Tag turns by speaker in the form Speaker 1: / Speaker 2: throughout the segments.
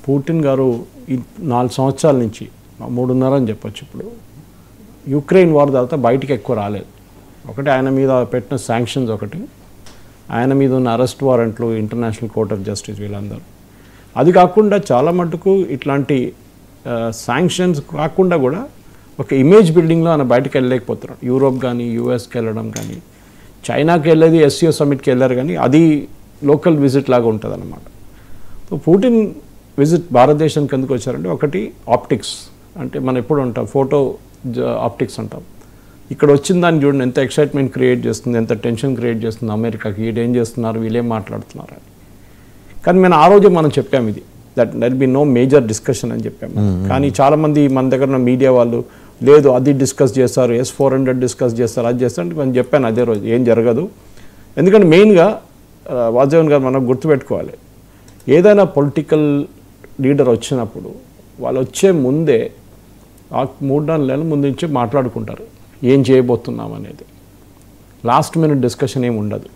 Speaker 1: Putin గారు ఈ 4 సంవత్సరాల నుంచి 3.5 అని చెప్పొచ్చు ఇప్పుడు యుక్రెయిన్ వార్ తర్వాత బయటికి ఎక్కువ రాలేదు. ఒకటి ఆయన మీద పెట్టిన శాంక్షన్స్, ఒకటి ఆయన మీద ఉన్న అరెస్ట్ వారెంట్లు, ఇంటర్నేషనల్ కోర్ట్ ఆఫ్ జస్టిస్, వీళ్ళందరూ. అది కాకుండా చాలా మటుకు ఇట్లాంటి శాంక్షన్స్ కాకుండా కూడా ఒక ఇమేజ్ బిల్డింగ్లో ఆయన బయటకు వెళ్ళలేకపోతున్నాడు. యూరోప్ కానీ యూఎస్కి వెళ్ళడం కానీ, చైనాకి వెళ్ళేది ఎస్సీఓ సమిట్కి వెళ్ళారు కానీ అది లోకల్ విజిట్ లాగా ఉంటుంది అన్నమాట. సో పుటిన్ విజిట్ భారతదేశానికి ఎందుకు వచ్చారంటే, ఒకటి ఆప్టిక్స్, అంటే మనం ఎప్పుడు ఉంటాం ఫోటో ఆప్టిక్స్ అంటాం. ఇక్కడ వచ్చిన దాన్ని చూడండి ఎంత ఎక్సైట్మెంట్ క్రియేట్ చేస్తుంది, ఎంత టెన్షన్ క్రియేట్ చేస్తుంది అమెరికాకి, వీళ్ళేం చేస్తున్నారు, వీళ్ళేం మాట్లాడుతున్నారు అని. కానీ మేము ఆ రోజు మనం చెప్పాము ఇది that be no major discussion అని చెప్పాము. కానీ చాలామంది మన దగ్గర ఉన్న మీడియా వాళ్ళు లేదు అది డిస్కస్ చేస్తారు, S-400 డిస్కస్ చేస్తారు, అది చేస్తారు అంటే నేను చెప్పాను అదే రోజు ఏం జరగదు. ఎందుకంటే మెయిన్గా వాసుదేవన్ గారు మనం గుర్తుపెట్టుకోవాలి, ఏదైనా పొలిటికల్ లీడర్ వచ్చినప్పుడు వాళ్ళు వచ్చే ముందే 3-4 నెలల ముందు నుంచి మాట్లాడుకుంటారు ఏం చేయబోతున్నాం అనేది. లాస్ట్ మినిట్ డిస్కషన్ ఏమి ఉండదు.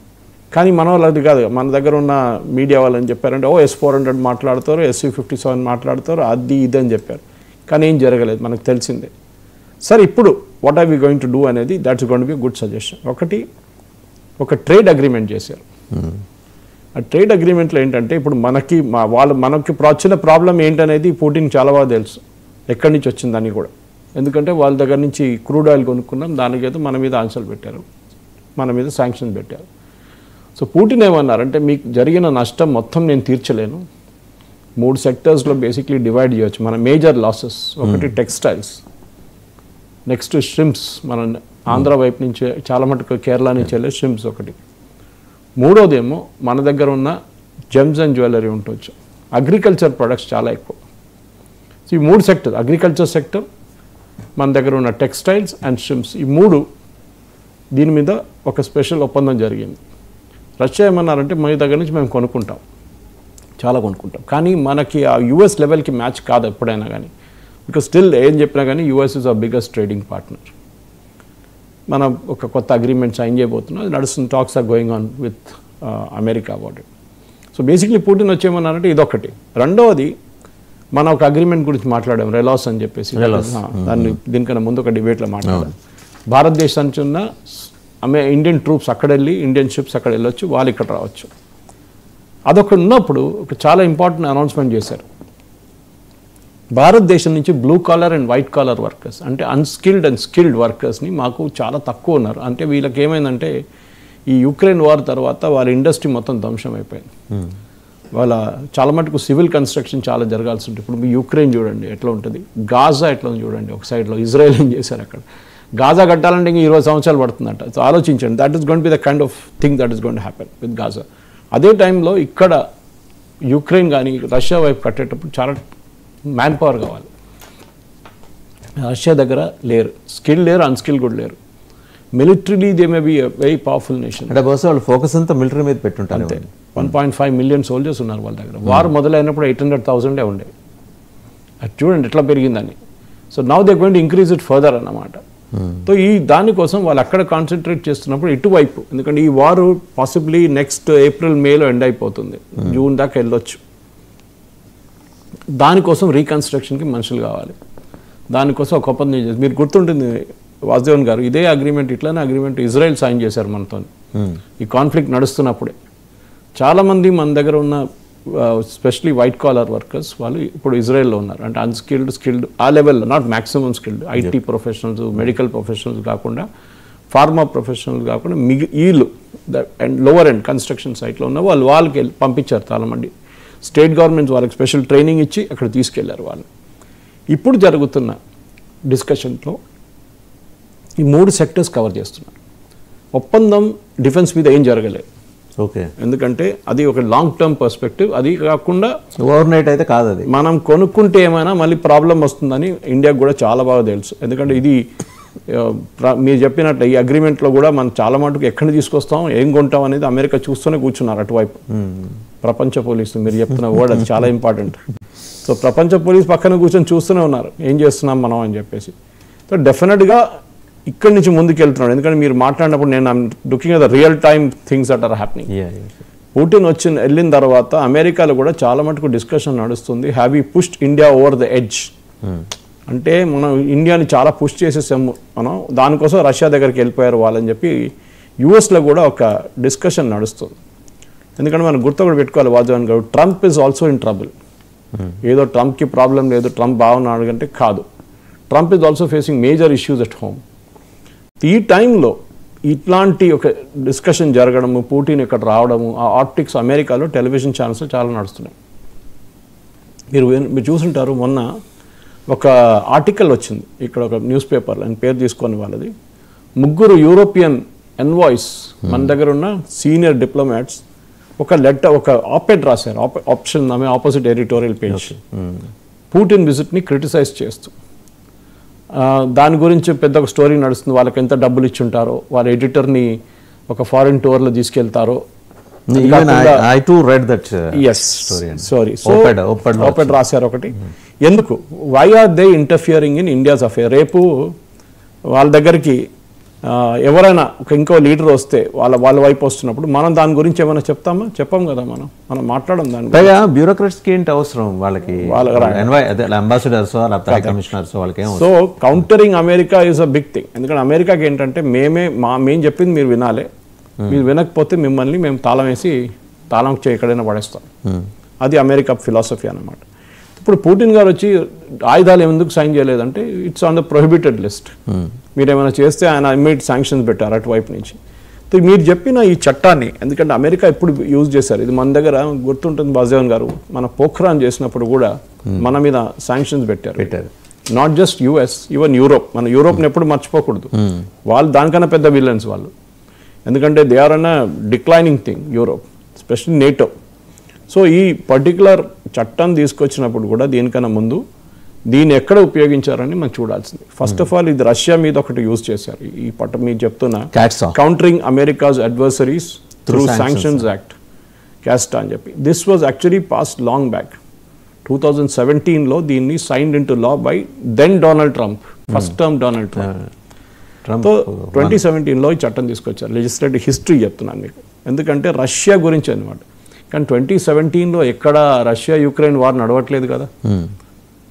Speaker 1: కానీ మన వాళ్ళు అది కాదు, మన దగ్గర ఉన్న మీడియా వాళ్ళని చెప్పారంటే S-400 మాట్లాడతారు, SU-57 మాట్లాడతారు, అది ఇది అని చెప్పారు. కానీ ఏం జరగలేదు, మనకు తెలిసిందే. సరే ఇప్పుడు what are we going to do అనేది that's going to be good suggestion. ఒకటి ఒక ట్రేడ్ అగ్రిమెంట్ చేశారు. ఆ ట్రేడ్ అగ్రిమెంట్లో ఏంటంటే ఇప్పుడు మనకి మనకి వచ్చిన ప్రాబ్లం ఏంటనేది పుటిన్ చాలా బాగా తెలుసు, ఎక్కడి నుంచి వచ్చిందని కూడా. ఎందుకంటే వాళ్ళ దగ్గర నుంచి క్రూడ్ ఆయిల్ కొనుక్కున్నాం, దానికైతే మన మీద ఆంక్షలు పెట్టారు, మన మీద శాంక్షన్ పెట్టారు. సో పుటిన్ ఏమన్నారంటే మీకు జరిగిన నష్టం మొత్తం నేను తీర్చలేను, 3 సెక్టర్స్లో బేసిక్లీ డివైడ్ చేయొచ్చు మన మేజర్ లాసెస్. ఒకటి టెక్స్టైల్స్, నెక్స్ట్ షింప్స్, మన ఆంధ్ర వైపు నుంచి చాలా మటుకు కేరళ నుంచి వెళ్ళే షింప్స్ ఒకటి. మూడోదేమో మన దగ్గర ఉన్న జెమ్స్ అండ్ జ్యువెలరీ ఉండొచ్చు, అగ్రికల్చర్ ప్రొడక్ట్స్ చాలా ఎక్కువ. సో ఈ 3 సెక్టర్, అగ్రికల్చర్ సెక్టర్, మన దగ్గర ఉన్న టెక్స్టైల్స్ అండ్ షింప్స్, ఈ 3 దీని మీద ఒక స్పెషల్ ఒప్పందం జరిగింది. రష్యా ఏమన్నారంటే మన దగ్గర నుంచి మేము కొనుక్కుంటాం, చాలా కొనుక్కుంటాం, కానీ మనకి ఆ యుఎస్ లెవెల్కి మ్యాచ్ కాదు ఎప్పుడైనా కానీ. బికాస్ స్టిల్ ఏం చెప్పినా కానీ US is our biggest trading partner. మనం ఒక కొత్త అగ్రిమెంట్ సైన్ చేయబోతున్నాం, అది నడుస్తుంది, talks are going on with America about it. So basically Putin వచ్చేమన్నారంటే ఇదొకటి. రెండవది మనం ఒక అగ్రిమెంట్ గురించి మాట్లాడాం, రెలాస్ అని చెప్పేసి, దాన్ని దీనికన్నా ముందు ఒక డిబేట్లో మాట్లాడాం. భారతదేశం నుంచి ఉన్న ఇండియన్ ట్రూప్స్ అక్కడ వెళ్ళి, ఇండియన్ షిప్స్ అక్కడ వెళ్ళొచ్చు, వాళ్ళు ఇక్కడ రావచ్చు. అదొకటి ఉన్నప్పుడు ఒక చాలా ఇంపార్టెంట్ అనౌన్స్మెంట్ చేశారు. భారతదేశం నుంచి blue collar and white collar workers, అంటే అన్స్కిల్డ్ అండ్ స్కిల్డ్ వర్కర్స్ని మాకు చాలా తక్కువ ఉన్నారు. అంటే వీళ్ళకి ఏమైందంటే ఈ యుక్రెయిన్ వార్ తర్వాత వాళ్ళ ఇండస్ట్రీ మొత్తం ధ్వంసం అయిపోయింది. వాళ్ళ చాలా మటుకు సివిల్ కన్స్ట్రక్షన్ చాలా జరగాల్సి ఉంటుంది. ఇప్పుడు మీ యుక్రెయిన్ చూడండి ఎట్లా ఉంటుంది, గాజా ఎట్లా ఉంది చూడండి, ఒక సైడ్లో ఇజ్రాయెల్ ఏం చేశారు అక్కడ. గాజా కట్టాలంటే ఇంక 20 సంవత్సరాలు పడుతుందంట. సో ఆలోచించండి, that is going to be the kind of thing that is going to happen with Gaza. అదే టైంలో ఇక్కడ యుక్రెయిన్ కానీ రష్యా వైపు కట్టేటప్పుడు చాలా మ్యాన్ పవర్ కావాలి. రష్యా దగ్గర లేరు, స్కిల్ లేరు, అన్స్కిల్ కూడా లేరు. Militarily they may be very powerful nation.
Speaker 2: అంటే బహుశా వాళ్ళు ఫోకస్ అంతా మిలిటరీ మీద పెట్టుంటారు.
Speaker 1: అంతే, 1.5 మిలియన్ సోల్జర్స్ ఉన్నారు వాళ్ళ దగ్గర. వార్ మొదలైనప్పుడు 800,000 ఉండేవి. అది చూడండి ఎట్లా పెరిగిందని. So now they going to increase it further అన్నమాట. సో ఈ దానికోసం వాళ్ళు అక్కడ కాన్సన్ట్రేట్ చేస్తున్నప్పుడు ఇటువైపు, ఎందుకంటే ఈ వారు పాసిబ్లీ నెక్స్ట్ ఏప్రిల్ మేలో ఎండ్ అయిపోతుంది, జూన్ దాకా వెళ్ళొచ్చు. దానికోసం రీకన్స్ట్రక్షన్కి మనుషులు కావాలి. దానికోసం ఒక ఒప్పందం చేసి, మీరు గుర్తుంటుంది వాసుదేవన్ గారు, ఇదే అగ్రిమెంట్, ఇట్లానే అగ్రిమెంట్ ఇజ్రాయెల్ సైన్ చేశారు మనతో. ఈ కాన్ఫ్లిక్ట్ నడుస్తున్నప్పుడే చాలామంది మన దగ్గర ఉన్న స్పెషలీ వైట్ కాలర్ వర్కర్స్ వాళ్ళు ఇప్పుడు ఇజ్రాయెల్లో ఉన్నారు. అంటే అన్స్కిల్డ్, స్కిల్డ్, ఆ లెవెల్లో, not maximum skilled, IT professionals, medical professionals కాకుండా, ఫార్మా ప్రొఫెషనల్స్ కాకుండా వీళ్ళు అండ్ లోవర్ ఎండ్ కన్స్ట్రక్షన్ సైట్లో ఉన్న వాళ్ళకి పంపించారు చాలామంది. స్టేట్ గవర్నమెంట్స్ వాళ్ళకి స్పెషల్ ట్రైనింగ్ ఇచ్చి అక్కడ తీసుకెళ్లారు వాళ్ళు. ఇప్పుడు జరుగుతున్న డిస్కషన్లో ఈ 3 సెక్టర్స్ కవర్ చేస్తున్నారు. ఒప్పందం డిఫెన్స్ మీద ఏం జరగలేదు.
Speaker 2: ఓకే,
Speaker 1: ఎందుకంటే అది ఒక లాంగ్ టర్మ్ పర్స్పెక్టివ్. అది కాకుండా
Speaker 2: ఓవర్ నైట్ అయితే కాదు, అది
Speaker 1: మనం కొనుక్కుంటే ఏమైనా మళ్ళీ ప్రాబ్లం వస్తుందని ఇండియాకు కూడా చాలా బాగా తెలుసు. ఎందుకంటే ఇది మీరు చెప్పినట్టు ఈ అగ్రిమెంట్లో కూడా మనం చాలా మటుకు ఎక్కడ తీసుకొస్తాం, ఏం కొంటాం అనేది అమెరికా చూస్తూనే కూర్చున్నారు అటువైపు. ప్రపంచ పోలీసు, మీరు చెప్తున్న వర్డ్ అది చాలా ఇంపార్టెంట్. సో ప్రపంచ పోలీసు పక్కన కూర్చొని చూస్తూనే ఉన్నారు ఏం చేస్తున్నాం మనం అని చెప్పేసి. సో డెఫినెట్గా ఇక్కడి నుంచి ముందుకు వెళ్తున్నాడు. ఎందుకంటే మీరు మాట్లాడినప్పుడు నేను looking at the real time things that are happening. Putin వెళ్ళిన తర్వాత అమెరికాలో కూడా చాలా మటుకు డిస్కషన్ నడుస్తుంది. Have you pushed India over the edge, అంటే మనం ఇండియాని చాలా పుష్ చేసేసాము మనం, దానికోసం రష్యా దగ్గరికి వెళ్ళిపోయారు వాళ్ళని చెప్పి యూఎస్లో కూడా ఒక డిస్కషన్ నడుస్తుంది. ఎందుకంటే మనం గుర్తు కూడా పెట్టుకోవాలి వాజవాన్ గారు, Trump is also in trouble. ఏదో ట్రంప్కి ప్రాబ్లం లేదు, ట్రంప్ బాగున్నాడు అంటే కాదు, Trump is also facing major issues at home. ఈ టైంలో ఇట్లాంటి ఒక డిస్కషన్ జరగడము, పుటిన్ ఇక్కడ రావడము, ఆ ఆప్టిక్స్ అమెరికాలో టెలివిజన్ ఛానల్స్ చాలా నడుస్తున్నాయి. మీరు చూసుంటారు, మొన్న ఒక ఆర్టికల్ వచ్చింది ఇక్కడ ఒక న్యూస్ పేపర్లో, అని పేరు తీసుకొని వాళ్ళది, 3 యూరోపియన్ ఎన్వాయిస్ మన దగ్గర ఉన్న సీనియర్ డిప్లొమాట్స్ ఒక లెటర్, ఒక ఆపెడ్ రాశారు, option opposite editorial page, Putin విజిట్ని క్రిటిసైజ్ చేస్తూ. దాని గురించి పెద్ద ఒక స్టోరీ నడుస్తుంది, వాళ్ళకి ఎంత డబ్బులు ఇచ్చుంటారో, వాళ్ళ ఎడిటర్ని ఒక ఫారిన్ టూర్లో తీసుకెళ్తారో. ఓపెడ్ రాశారు ఒకటి. ఎందుకు, why are they interfering in India's affair? రేపు వాళ్ళ దగ్గరికి ఎవరైనా ఇంకో లీడర్ వస్తే వాళ్ళ వైపు వస్తున్నప్పుడు మనం దాని గురించి ఏమైనా చెప్తామా? చెప్పాం కదా, మనం మాట్లాడడం దాని.
Speaker 2: పైగా బ్యూరోక్రాట్స్కి ఏంటి అవసరం వాళ్ళకి, అంబాసిడర్స్ కమిషనర్స్ వాళ్ళకి.
Speaker 1: So countering America is a big thing. ఎందుకంటే అమెరికాకి ఏంటంటే మేము చెప్పింది మీరు వినాలి, మీరు వినకపోతే మిమ్మల్ని మేము తాళం ఎక్కడైనా పడేస్తాం. అది అమెరికా ఫిలాసఫీ అన్నమాట. ఇప్పుడు పుటిన్ గారు వచ్చి ఆయుధాలు ఎందుకు సైన్ చేయలేదంటే it's on the prohibited list. మీరు ఏమైనా చేస్తే ఆయన ఇమ్మీడియట్ శాంక్షన్స్ పెట్టారు అటువైపు నుంచి. మీరు చెప్పిన ఈ చట్టాన్ని, ఎందుకంటే అమెరికా ఎప్పుడు యూజ్ చేశారు, ఇది మన దగ్గర గుర్తుంటుంది వాజవాన్ గారు, మన పోఖ్రాన్ చేసినప్పుడు కూడా మన మీద శాంక్షన్స్ పెట్టారు. Not just US, even Europe. మన యూరోప్ని ఎప్పుడు మర్చిపోకూడదు, వాళ్ళు దానికన్నా పెద్ద విలన్స్ వాళ్ళు. ఎందుకంటే they are on declining thing Europe, especially NATO. So ఈ పర్టికులర్ చట్టం తీసుకొచ్చినప్పుడు కూడా దీనికన్నా ముందు దీన్ని ఎక్కడ ఉపయోగించారని మనం చూడాల్సింది. ఫస్ట్ ఆఫ్ ఆల్ ఇది రష్యా మీద ఒకటి యూజ్ చేశారు. ఈ మీరు చెప్తున్న countering America's adversaries through sanctions act, క్యాస్టా అని చెప్పి. This was actually passed long back. 2017లో దీన్ని signed into law by then Donald Trump, first term Donald Trump. So 2017లో ఈ చట్టం తీసుకొచ్చారు. లెజిస్లేటివ్ హిస్టరీ చెప్తున్నాను మీకు, ఎందుకంటే రష్యా గురించి అనమాట. కానీ 2017లో ఎక్కడ రష్యా యుక్రెయిన్ వార్ నడవట్లేదు కదా.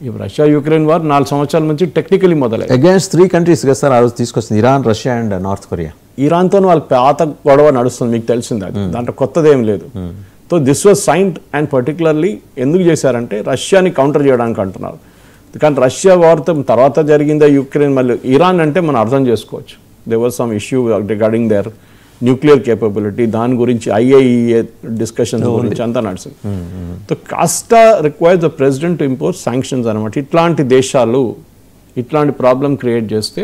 Speaker 1: ఈ రష్యా యుక్రెయిన్ వార్ 4 సంవత్సరాల నుంచి టెక్నికలీ మొదలైంది.
Speaker 2: అగైన్స్ 3 కంట్రీస్ కదా సార్ ఆ రోజు తీసుకొచ్చింది, Iran, Russia and North Korea.
Speaker 1: ఇరాన్తో వాళ్ళ పాత గొడవ నడుస్తుంది, మీకు తెలిసింది, అది దాంట్లో కొత్తదేం లేదు. So this was signed and particularly ఎందుకు చేశారంటే రష్యాని కౌంటర్ చేయడానికి అంటున్నారు. కానీ రష్యా వార్ తర్వాత జరిగిందా యుక్రెయిన్, మళ్ళీ ఇరాన్ అంటే మనం అర్థం చేసుకోవచ్చు. There was some issue regarding their nuclear capability, దాని గురించి IAEA డిస్కషన్ గురించి అంతా నడిచింది. సో కాస్టా requires the president to impose sanctions అనమాట. ఇట్లాంటి దేశాలు ఇట్లాంటి ప్రాబ్లం క్రియేట్ చేస్తే